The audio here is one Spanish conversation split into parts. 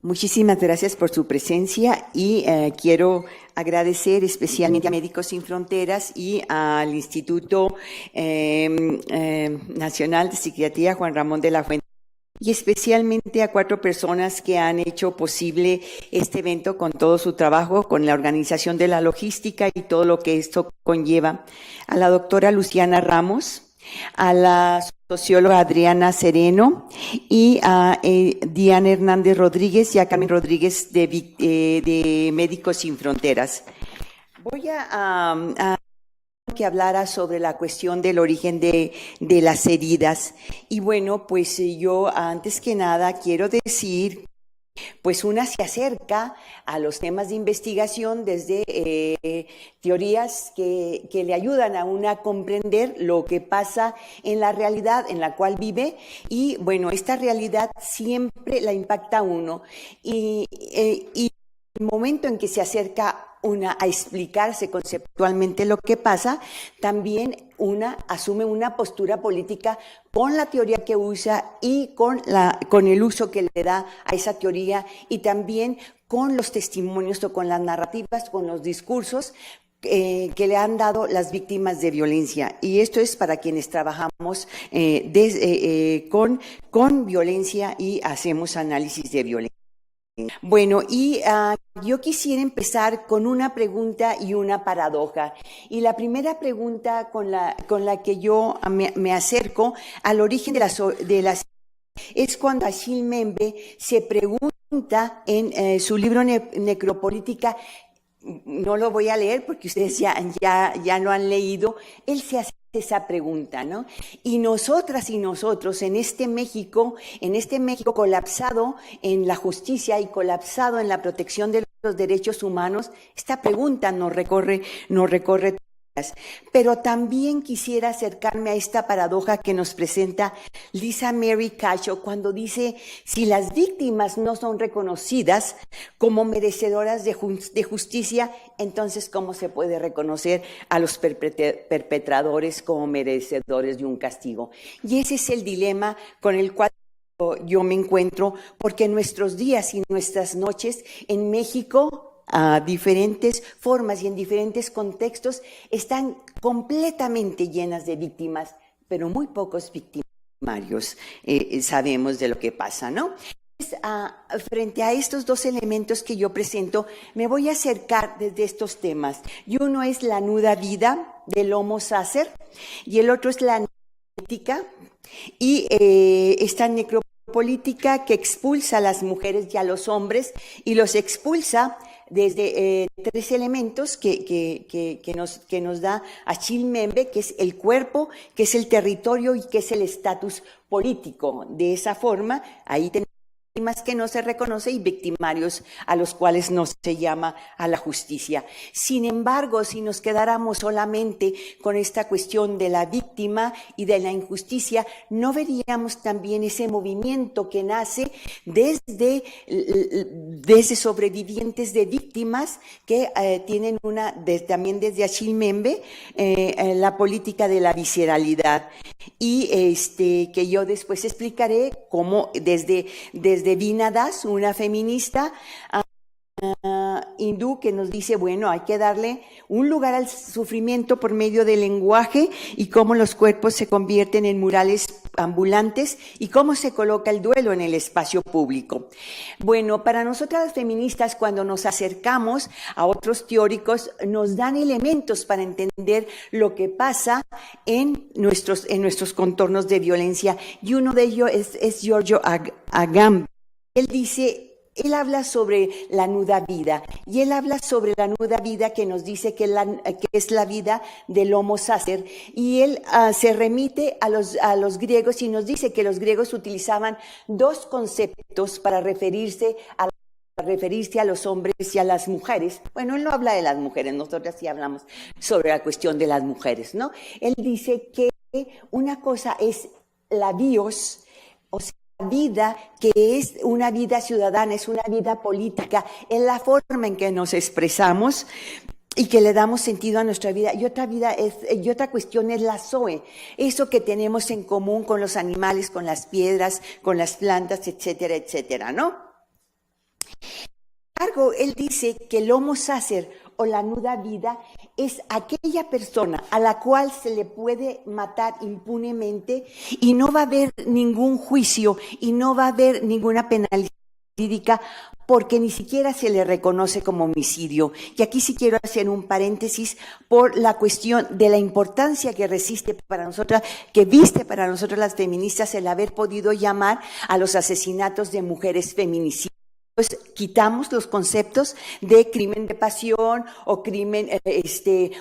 Muchísimas gracias por su presencia y quiero agradecer especialmente a Médicos Sin Fronteras y al Instituto Nacional de Psiquiatría Juan Ramón de la Fuente, y especialmente a 4 personas que han hecho posible este evento con todo su trabajo, con la organización de la logística y todo lo que esto conlleva. A la doctora Luciana Ramos, a la socióloga Adriana Sereno y a Diana Hernández Rodríguez y a Carmen Rodríguez de Médicos Sin Fronteras. Voy a que hablara sobre la cuestión del origen de las heridas. Y bueno, pues yo antes que nada quiero decir, pues una se acerca a los temas de investigación desde teorías que le ayudan a una a comprender lo que pasa en la realidad en la cual vive, y bueno, esta realidad siempre la impacta a uno, y el momento en que se acerca una a explicarse conceptualmente lo que pasa, también una asume una postura política con la teoría que usa y con el uso que le da a esa teoría, y también con los testimonios o con las narrativas, con los discursos que le han dado las víctimas de violencia. Y esto es para quienes trabajamos con violencia y hacemos análisis de violencia. Bueno, y yo quisiera empezar con una pregunta y una paradoja. Y la primera pregunta con la que yo me acerco al origen de las es cuando Achille Mbembe se pregunta en su libro Necropolítica. No lo voy a leer porque ustedes ya lo han leído. Él se hace esa pregunta, ¿no? Y nosotras y nosotros en este México colapsado en la justicia y colapsado en la protección de los derechos humanos, esta pregunta nos recorre. Pero también quisiera acercarme a esta paradoja que nos presenta Lisa Mary Cascio cuando dice: si las víctimas no son reconocidas como merecedoras de justicia, entonces ¿cómo se puede reconocer a los perpetradores como merecedores de un castigo? Y ese es el dilema con el cual yo me encuentro, porque en nuestros días y nuestras noches en México, a diferentes formas y en diferentes contextos, están completamente llenas de víctimas, pero muy pocos victimarios sabemos de lo que pasa, ¿no? Frente a estos 2 elementos que yo presento, me voy a acercar desde estos temas. Y uno es la nuda vida del Homo Sacer, y el otro es la ética y esta necropolítica que expulsa a las mujeres y a los hombres, y los expulsa desde 3 elementos que nos da Achille Mbembe, que es el cuerpo, que es el territorio y que es el estatus político. De esa forma, ahí tenemos víctimas que no se reconoce y victimarios a los cuales no se llama a la justicia. Sin embargo, si nos quedáramos solamente con esta cuestión de la víctima y de la injusticia, no veríamos también ese movimiento que nace desde sobrevivientes de víctimas que tienen también desde Achille Mbembe, la política de la visceralidad, y que yo después explicaré cómo desde Veena Das, una feminista hindú, que nos dice, bueno, hay que darle un lugar al sufrimiento por medio del lenguaje, y cómo los cuerpos se convierten en murales ambulantes y cómo se coloca el duelo en el espacio público. Bueno, para nosotras las feministas, cuando nos acercamos a otros teóricos, nos dan elementos para entender lo que pasa en nuestros contornos de violencia, y uno de ellos es Giorgio Agamben. Él dice él habla sobre la nuda vida, y él habla sobre la nuda vida que nos dice que es la vida del Homo sacer, y él se remite a los griegos y nos dice que los griegos utilizaban dos conceptos para referirse a los hombres y a las mujeres. Bueno, él no habla de las mujeres, nosotras sí hablamos sobre la cuestión de las mujeres, ¿no? Él dice que una cosa es la bios, o sea, vida que es una vida ciudadana, es una vida política, es la forma en que nos expresamos y que le damos sentido a nuestra vida. Y otra cuestión es la zoe, eso que tenemos en común con los animales, con las piedras, con las plantas, etcétera, etcétera, ¿no? Sin embargo, él dice que el Homo sacer o la nuda vida es aquella persona a la cual se le puede matar impunemente y no va a haber ningún juicio y no va a haber ninguna penalidad jurídica porque ni siquiera se le reconoce como homicidio. Y aquí sí quiero hacer un paréntesis por la cuestión de la importancia que viste para nosotras las feministas el haber podido llamar a los asesinatos de mujeres feminicidas. Pues quitamos los conceptos de crimen de pasión o crimen,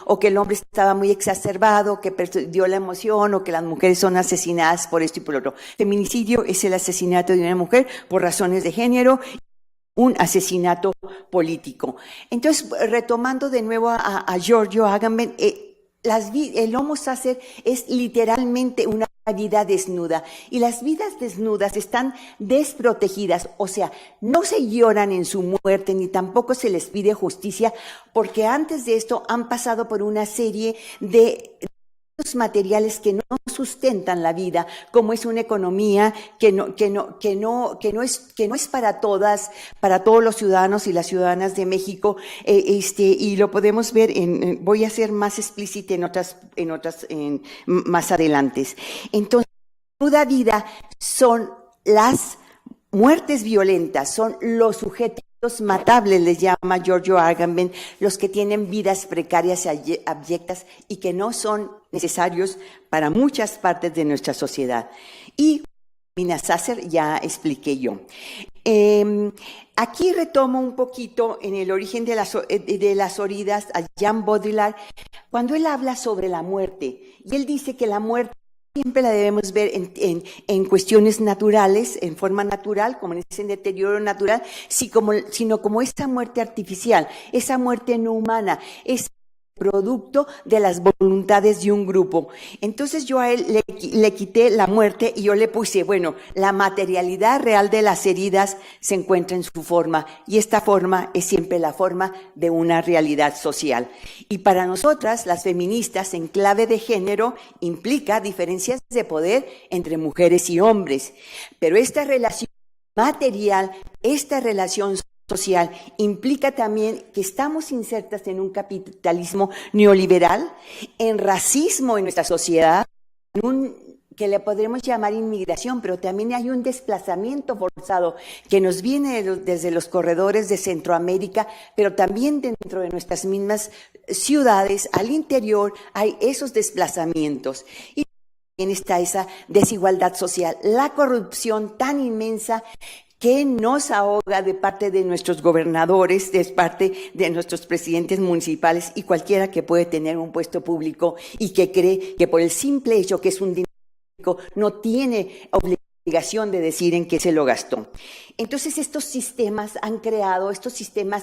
o que el hombre estaba muy exacerbado, que perdió la emoción, o que las mujeres son asesinadas por esto y por lo otro. Feminicidio es el asesinato de una mujer por razones de género, un asesinato político. Entonces, retomando de nuevo a Giorgio Agamben, el Homo sacer es literalmente una vida desnuda, y las vidas desnudas están desprotegidas, o sea, no se lloran en su muerte ni tampoco se les pide justicia, porque antes de esto han pasado por una serie de materiales que no sustentan la vida, como es una economía que no es para todos los ciudadanos y las ciudadanas de México, y lo podemos ver voy a ser más explícita más adelante. Entonces, la nuda vida son las muertes violentas, son los sujetos matables, les llama Giorgio Agamben, los que tienen vidas precarias y abyectas y que no son necesarios para muchas partes de nuestra sociedad. Y Mina Sacer ya expliqué yo. Aquí retomo un poquito en el origen de las horidas a Jean Baudrillard, cuando él habla sobre la muerte, y él dice que la muerte siempre la debemos ver en cuestiones naturales, en forma natural, como en ese deterioro natural, sino como esa muerte artificial, esa muerte no humana, ese producto de las voluntades de un grupo. Entonces yo a él le quité la muerte y yo le puse, bueno, la materialidad real de las heridas se encuentra en su forma, y esta forma es siempre la forma de una realidad social. Y para nosotras, las feministas, en clave de género, implica diferencias de poder entre mujeres y hombres. Pero esta relación material, esta relación social, implica también que estamos insertas en un capitalismo neoliberal, en racismo en nuestra sociedad, que le podremos llamar inmigración, pero también hay un desplazamiento forzado que nos viene desde los corredores de Centroamérica, pero también dentro de nuestras mismas ciudades, al interior, hay esos desplazamientos. Y también está esa desigualdad social, la corrupción tan inmensa que nos ahoga de parte de nuestros gobernadores, de parte de nuestros presidentes municipales y cualquiera que puede tener un puesto público y que cree que por el simple hecho que es un dinero público no tiene obligación de decir en qué se lo gastó. Entonces estos sistemas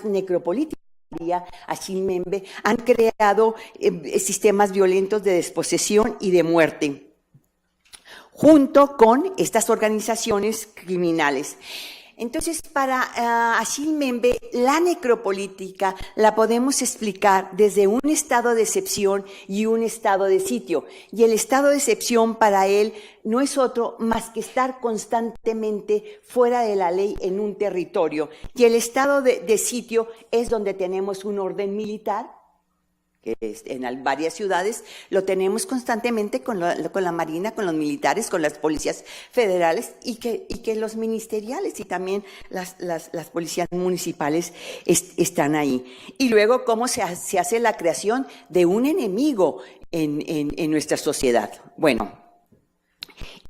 necropolíticos, Achille Mbembe, han creado sistemas violentos de desposesión y de muerte, junto con estas organizaciones criminales. Entonces, para Achille Mbembe, la necropolítica la podemos explicar desde un estado de excepción y un estado de sitio. Y el estado de excepción para él no es otro más que estar constantemente fuera de la ley en un territorio. Y el estado de sitio es donde tenemos un orden militar, que en varias ciudades lo tenemos constantemente con la Marina, con los militares, con las policías federales y que los ministeriales y también las policías municipales están ahí. Y luego cómo se hace la creación de un enemigo en nuestra sociedad. Bueno,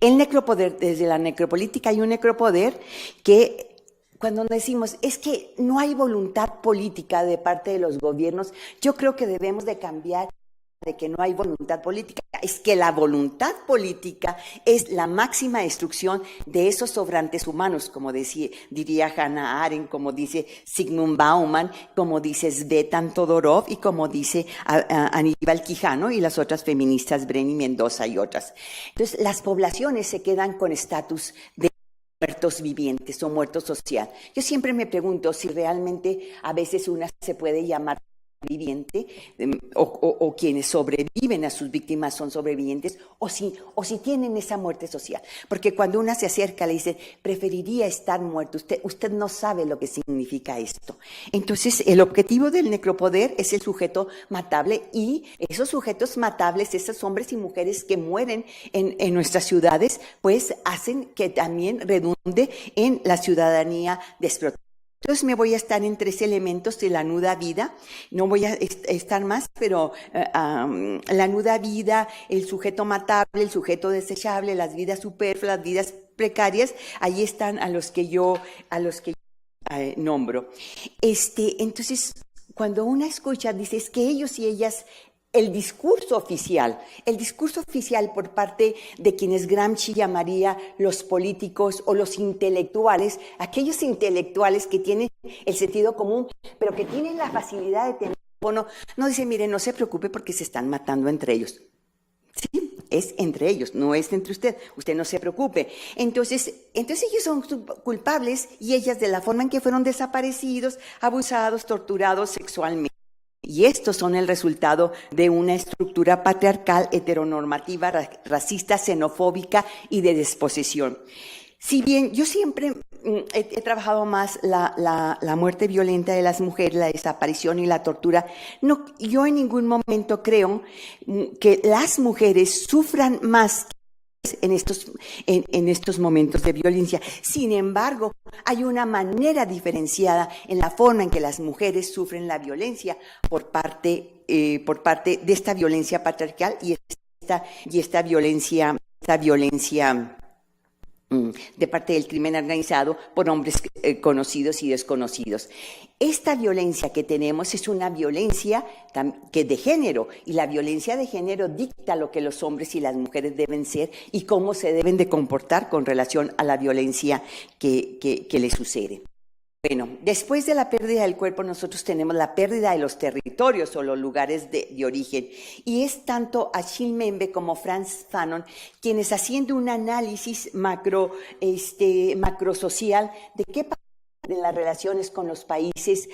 el necropoder, desde la necropolítica hay un necropoder que cuando decimos, es que no hay voluntad política de parte de los gobiernos, yo creo que debemos de cambiar de que no hay voluntad política, es que la voluntad política es la máxima destrucción de esos sobrantes humanos, como diría Hannah Arendt, como dice Zygmunt Bauman, como dice Svetan Todorov y como dice Aníbal Quijano y las otras feministas, Breni Mendoza y otras. Entonces, las poblaciones se quedan con estatus de muertos vivientes o muertos social. Yo siempre me pregunto si realmente a veces una se puede llamar viviente o quienes sobreviven a sus víctimas son sobrevivientes o si tienen esa muerte social, porque cuando una se acerca le dice preferiría estar muerto, usted no sabe lo que significa esto. Entonces el objetivo del necropoder es el sujeto matable y esos sujetos matables, esos hombres y mujeres que mueren en nuestras ciudades, pues hacen que también redunde en la ciudadanía desprotegida. Entonces me voy a estar en 3 elementos de la nuda vida, no voy a estar más, pero la nuda vida, el sujeto matable, el sujeto desechable, las vidas superfluas, las vidas precarias, ahí están a los que yo nombro. Entonces, cuando una escucha, dice, es que ellos y ellas, el discurso oficial por parte de quienes Gramsci llamaría los políticos o los intelectuales, aquellos intelectuales que tienen el sentido común, pero que tienen la facilidad de tener no dice, mire, no se preocupe porque se están matando entre ellos. Sí, es entre ellos, no es entre usted no se preocupe. Entonces ellos son culpables y ellas de la forma en que fueron desaparecidos, abusados, torturados sexualmente. Y estos son el resultado de una estructura patriarcal, heteronormativa, racista, xenofóbica y de desposesión. Si bien yo siempre he trabajado más la muerte violenta de las mujeres, la desaparición y la tortura, yo en ningún momento creo que las mujeres sufran más en estos momentos de violencia. Sin embargo, hay una manera diferenciada en la forma en que las mujeres sufren la violencia por parte de esta violencia patriarcal y esta violencia de parte del crimen organizado por hombres conocidos y desconocidos. Esta violencia que tenemos es una violencia que de género, y la violencia de género dicta lo que los hombres y las mujeres deben ser y cómo se deben de comportar con relación a la violencia que les sucede. Bueno, después de la pérdida del cuerpo, nosotros tenemos la pérdida de los territorios o los lugares de origen. Y es tanto Achille Mbembe como Frantz Fanon quienes, haciendo un análisis macrosocial de qué pasa en las relaciones con los países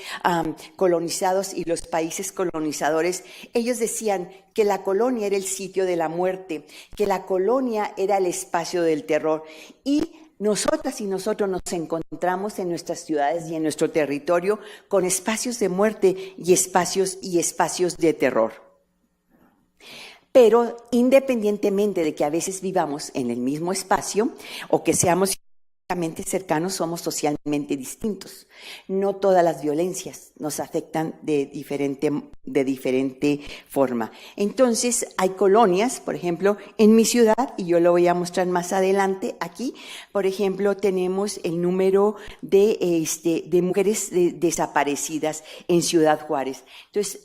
colonizados y los países colonizadores, ellos decían que la colonia era el sitio de la muerte, que la colonia era el espacio del terror, y nosotras y nosotros nos encontramos en nuestras ciudades y en nuestro territorio con espacios de muerte y espacios de terror. Pero independientemente de que a veces vivamos en el mismo espacio o que seamos cercanos, somos socialmente distintos. No todas las violencias nos afectan de diferente forma. Entonces, hay colonias, por ejemplo, en mi ciudad, y yo lo voy a mostrar más adelante aquí, por ejemplo, tenemos el número de mujeres desaparecidas en Ciudad Juárez. Entonces,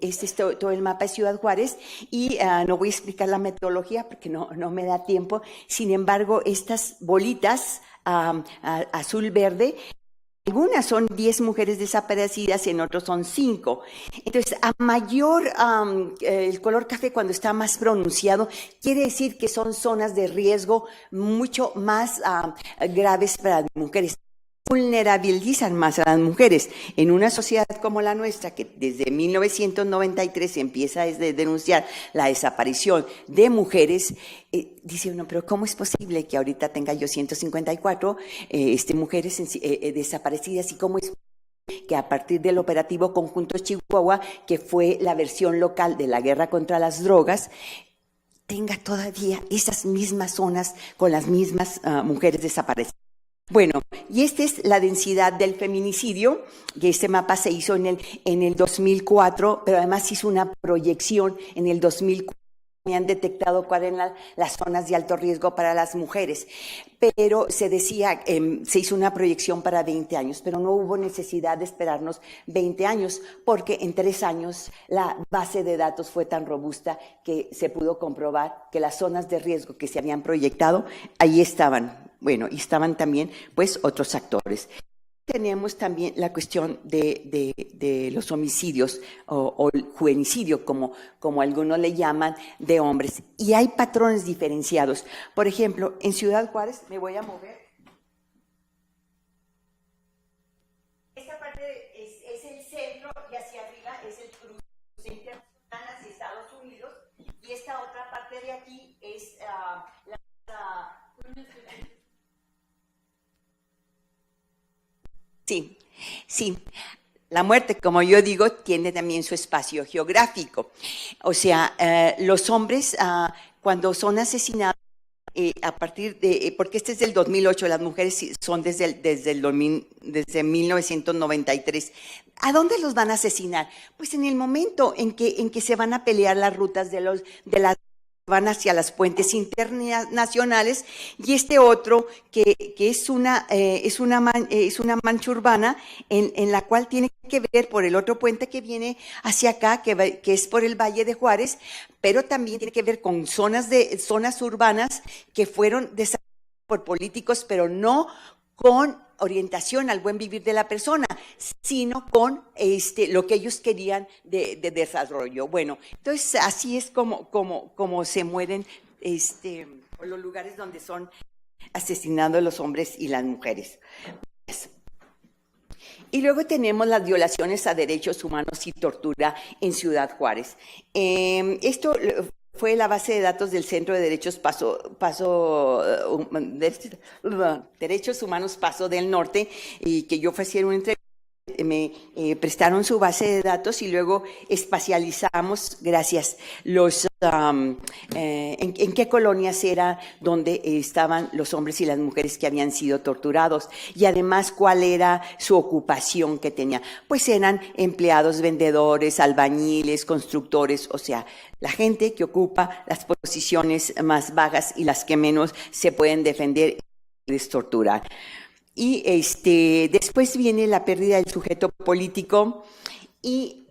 este es todo el mapa de Ciudad Juárez, y no voy a explicar la metodología porque no me da tiempo. Sin embargo, estas bolitas azul-verde, algunas son 10 mujeres desaparecidas, en otros son 5. Entonces, a mayor el color café, cuando está más pronunciado, quiere decir que son zonas de riesgo mucho más graves para las mujeres. Vulnerabilizan más a las mujeres. En una sociedad como la nuestra, que desde 1993 empieza a denunciar la desaparición de mujeres, dice uno, pero ¿cómo es posible que ahorita tenga yo 154 mujeres desaparecidas? ¿Y cómo es que a partir del operativo Conjunto Chihuahua, que fue la versión local de la guerra contra las drogas, tenga todavía esas mismas zonas con las mismas mujeres desaparecidas? Bueno, y esta es la densidad del feminicidio, que este mapa se hizo en el 2004, pero además hizo una proyección en el 2004 habían detectado cuáles eran las zonas de alto riesgo para las mujeres, pero se decía, se hizo una proyección para 20 años, pero no hubo necesidad de esperarnos 20 años, porque en 3 años la base de datos fue tan robusta que se pudo comprobar que las zonas de riesgo que se habían proyectado, ahí estaban. Bueno, y estaban también, pues, otros actores. Tenemos también la cuestión de los homicidios o el juvenicidio, como algunos le llaman, de hombres. Y hay patrones diferenciados. Por ejemplo, en Ciudad Juárez, me voy a mover. Esta parte es el centro y hacia arriba es el cruce internacional hacia Estados Unidos. Y esta otra parte de aquí es Sí, sí. La muerte, como yo digo, tiene también su espacio geográfico. O sea, los hombres, cuando son asesinados, a partir de, porque este es del 2008, las mujeres son desde 1993. ¿A dónde los van a asesinar? Pues en el momento en que se van a pelear las rutas de las van hacia las puentes internacionales, y este otro que es una mancha urbana en la cual tiene que ver por el otro puente que viene hacia acá, que es por el Valle de Juárez, pero también tiene que ver con zonas urbanas que fueron desarrolladas por políticos, pero no con orientación al buen vivir de la persona, sino con lo que ellos querían de desarrollo. Bueno, entonces así es como se mueren los lugares donde son asesinados los hombres y las mujeres. Y luego tenemos las violaciones a derechos humanos y tortura en Ciudad Juárez. Esto fue la base de datos del Centro de Derechos Humanos Paso del Norte, y que yo ofrecí en una entrevista. Me prestaron su base de datos y luego espacializamos, gracias, en qué colonias era donde estaban los hombres y las mujeres que habían sido torturados, y además cuál era su ocupación que tenía. Pues eran empleados, vendedores, albañiles, constructores, o sea, la gente que ocupa las posiciones más bajas y las que menos se pueden defender y torturar. Y después viene la pérdida del sujeto político, y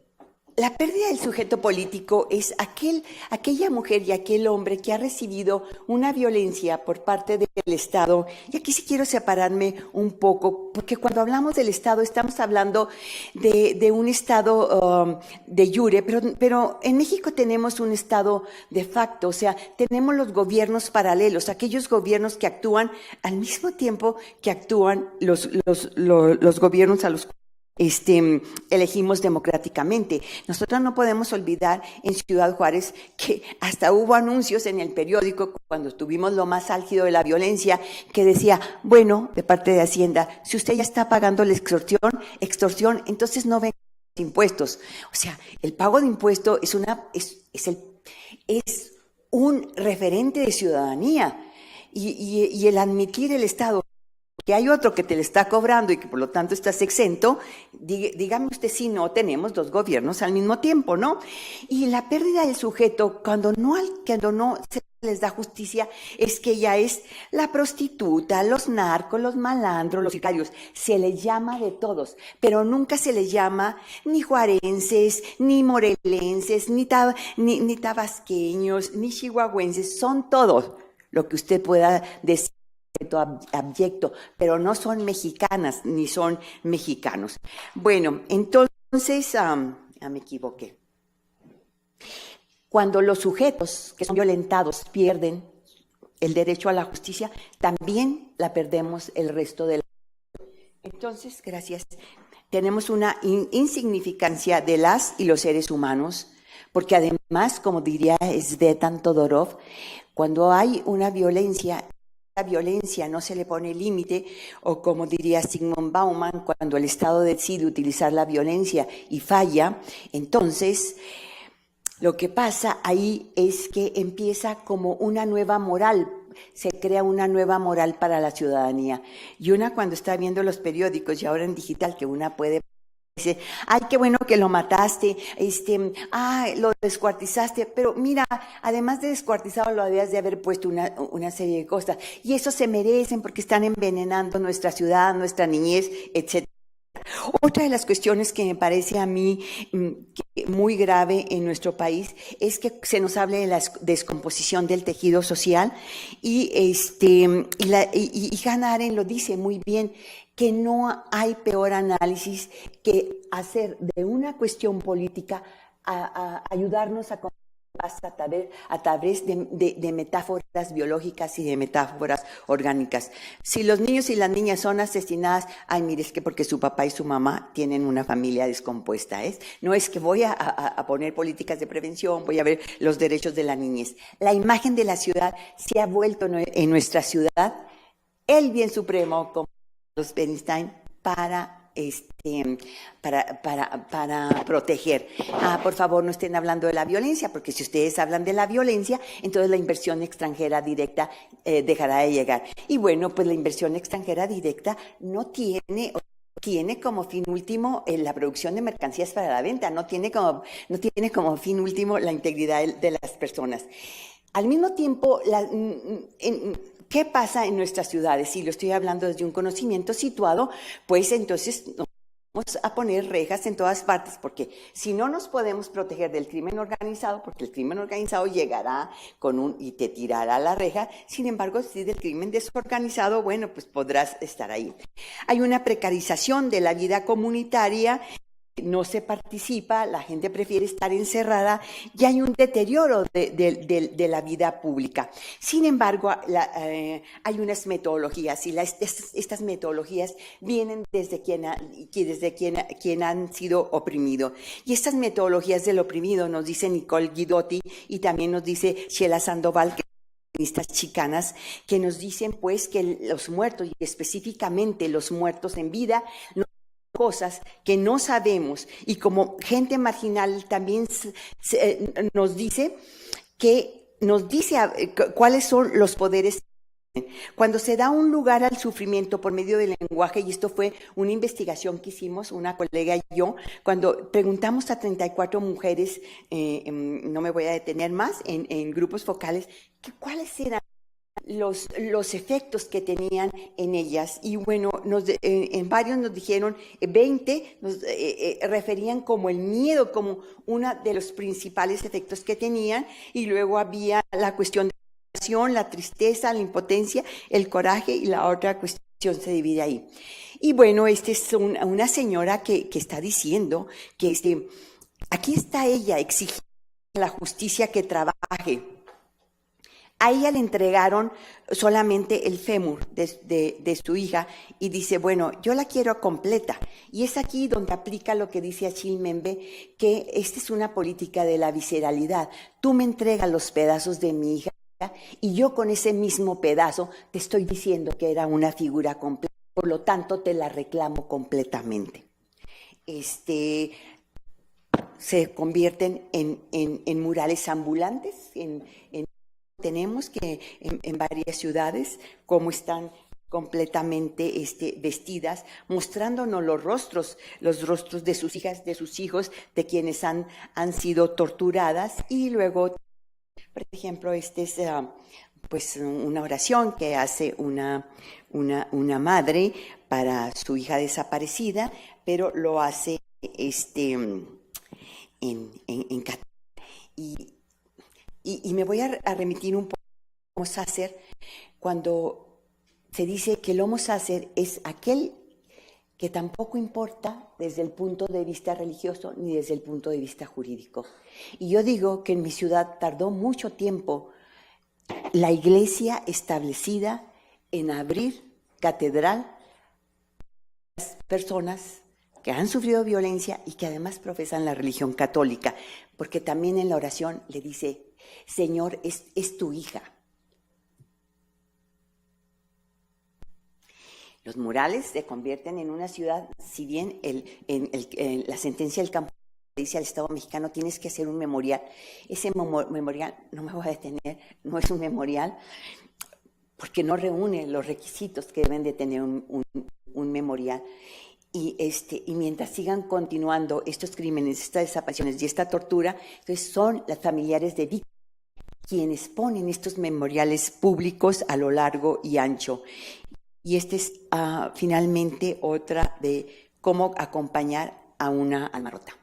la pérdida del sujeto político es aquella mujer y aquel hombre que ha recibido una violencia por parte del Estado. Y aquí sí quiero separarme un poco, porque cuando hablamos del Estado estamos hablando de un Estado de jure, pero en México tenemos un Estado de facto, o sea, tenemos los gobiernos paralelos, aquellos gobiernos que actúan al mismo tiempo que actúan los gobiernos a los elegimos democráticamente. Nosotros no podemos olvidar en Ciudad Juárez que hasta hubo anuncios en el periódico cuando tuvimos lo más álgido de la violencia, que decía, bueno, de parte de Hacienda, si usted ya está pagando la extorsión, entonces no venga los impuestos. O sea, el pago de impuestos es un referente de ciudadanía, y el admitir el Estado que hay otro que te le está cobrando y que por lo tanto estás exento, dígame usted si no tenemos dos gobiernos al mismo tiempo, ¿no? Y la pérdida del sujeto, cuando no se les da justicia, es que ya es la prostituta, los narcos, los malandros, los sicarios, se les llama de todos, pero nunca se les llama ni juarenses, ni morelenses, ni tabasqueños, ni chihuahuenses, son todos lo que usted pueda decir abyecto, pero no son mexicanas ni son mexicanos. Bueno, entonces, me equivoqué. Cuando los sujetos que son violentados pierden el derecho a la justicia, también la perdemos el resto de la vida. Entonces, gracias. Tenemos una insignificancia de las y los seres humanos, porque además, como diría Svetan Todorov, cuando hay una violencia, la violencia no se le pone límite, o como diría Zygmunt Bauman, cuando el Estado decide utilizar la violencia y falla, entonces lo que pasa ahí es que empieza como una nueva moral, se crea una nueva moral para la ciudadanía. Y una, cuando está viendo los periódicos y ahora en digital, que una puede dice, ay, qué bueno que lo mataste, lo descuartizaste, pero mira, además de descuartizado lo habías de haber puesto una serie de cosas, y eso se merecen porque están envenenando nuestra ciudad, nuestra niñez, etc. Otra de las cuestiones que me parece a mí muy grave en nuestro país es que se nos hable de la descomposición del tejido social y Hannah Arendt lo dice muy bien, que no hay peor análisis que hacer de una cuestión política a ayudarnos a a través de metáforas biológicas y de metáforas orgánicas. Si los niños y las niñas son asesinadas, ay, mire, es que porque su papá y su mamá tienen una familia descompuesta, no es que voy a poner políticas de prevención, voy a ver los derechos de la niñez. La imagen de la ciudad se ha vuelto en nuestra ciudad el bien supremo, como los Bernstein, para proteger. Por favor, no estén hablando de la violencia, porque si ustedes hablan de la violencia, entonces la inversión extranjera directa dejará de llegar. Y bueno, pues la inversión extranjera directa no tiene como fin último la producción de mercancías para la venta, no tiene como fin último la integridad de las personas. Al mismo tiempo, ¿qué pasa en nuestras ciudades? Si lo estoy hablando desde un conocimiento situado, pues entonces nos vamos a poner rejas en todas partes, porque si no nos podemos proteger del crimen organizado, porque el crimen organizado llegará y te tirará la reja, sin embargo, si del crimen desorganizado, bueno, pues podrás estar ahí. Hay una precarización de la vida comunitaria, no se participa, la gente prefiere estar encerrada y hay un deterioro de la vida pública. Sin embargo, hay unas metodologías y estas metodologías vienen desde quien han sido oprimidos. Y estas metodologías del oprimido nos dice Nicole Guidotti y también nos dice Sheila Sandoval, feministas chicanas, que nos dicen pues que los muertos, y específicamente los muertos en vida, cosas que no sabemos, y como gente marginal también nos dice cuáles son los poderes. Cuando se da un lugar al sufrimiento por medio del lenguaje, y esto fue una investigación que hicimos, una colega y yo, cuando preguntamos a 34 mujeres, no me voy a detener más, en grupos focales, cuáles eran los efectos que tenían en ellas. Y bueno, en varios nos dijeron, 20 nos referían como el miedo, como uno de los principales efectos que tenían, y luego había la cuestión de la tristeza, la impotencia, el coraje, y la otra cuestión se divide ahí. Y bueno, esta es una señora que está diciendo que aquí está ella exigiendo la justicia que trabaje. A ella le entregaron solamente el fémur de su hija y dice, bueno, yo la quiero completa. Y es aquí donde aplica lo que dice Achille Mbembe, que esta es una política de la visceralidad. Tú me entregas los pedazos de mi hija y yo con ese mismo pedazo te estoy diciendo que era una figura completa, por lo tanto te la reclamo completamente. Se convierten en murales ambulantes, tenemos que en varias ciudades, cómo están completamente vestidas, mostrándonos los rostros de sus hijas, de sus hijos, de quienes han sido torturadas. Y luego, por ejemplo, es pues una oración que hace una madre para su hija desaparecida, pero lo hace en catalán. Y me voy a remitir un poco a Homo Sacer, cuando se dice que el Homo Sacer es aquel que tampoco importa desde el punto de vista religioso ni desde el punto de vista jurídico. Y yo digo que en mi ciudad tardó mucho tiempo la iglesia establecida en abrir catedral a las personas que han sufrido violencia y que además profesan la religión católica, porque también en la oración le dice, Señor, es tu hija. Los murales se convierten en una ciudad, si bien la sentencia del campo dice al Estado mexicano, tienes que hacer un memorial. Ese memorial, no me voy a detener, no es un memorial, porque no reúne los requisitos que deben de tener un memorial. y mientras sigan continuando estos crímenes, estas desapariciones y esta tortura, entonces son las familiares de víctimas quienes ponen estos memoriales públicos a lo largo y ancho. Y este es finalmente otra de cómo acompañar a una alma rota.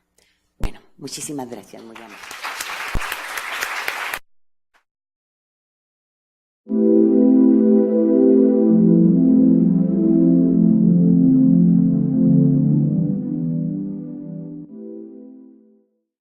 Bueno, muchísimas gracias, muy amable.